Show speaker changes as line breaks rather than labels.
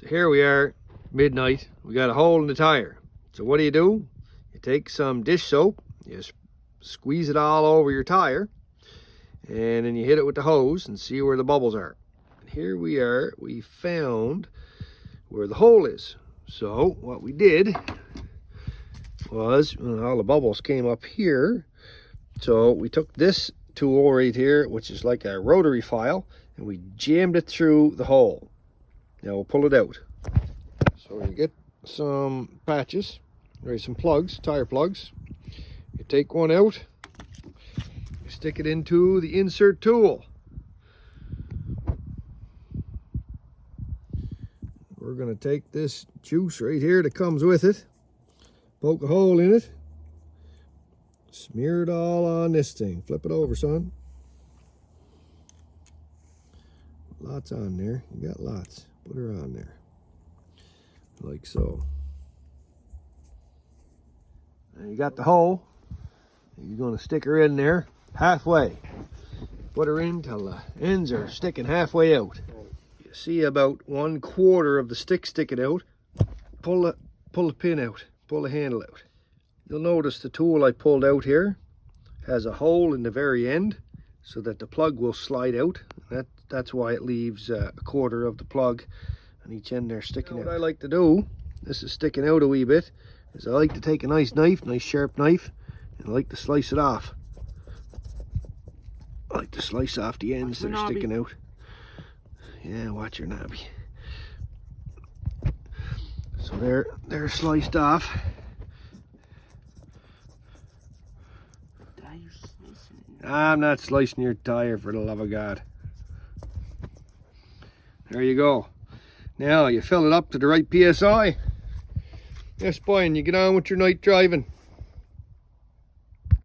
So here we are, midnight. We got a hole in the tire. So what do? You take some dish soap, you squeeze it all over your tire, and then you hit it with the hose and see where the bubbles are. And here we are, we found where the hole is. So what we did was, all the bubbles came up here. So we took this tool right here, which is like a rotary file, and we jammed it through the hole. Now we'll pull it out. So you get some patches, or some plugs, tire plugs. You take one out, you stick it into the insert tool. We're going to take this juice right here that comes with it, poke a hole in it, smear it all on this thing. Flip it over, son. Lots on there. You got lots. Put her on there. Like so. And you got the hole. You're going to stick her in there halfway. Put her in till the ends are sticking halfway out. You see about 1/4 of the stick sticking out. Pull the pin out. Pull the handle out. You'll notice the tool I pulled out here has a hole in the very end so that the plug will slide out. That's why it leaves 1/4 of the plug on each end there sticking out. What I like to do, this is sticking out a wee bit, is I like to take a nice knife, nice sharp knife, and I like to slice it off. I like to slice off the ends that are sticking out. Yeah, watch your knobby. So they're sliced off. I'm not slicing your tire, for the love of God. There you go. Now you fill it up to the right PSI. Yes, boy, and you get on with your night driving.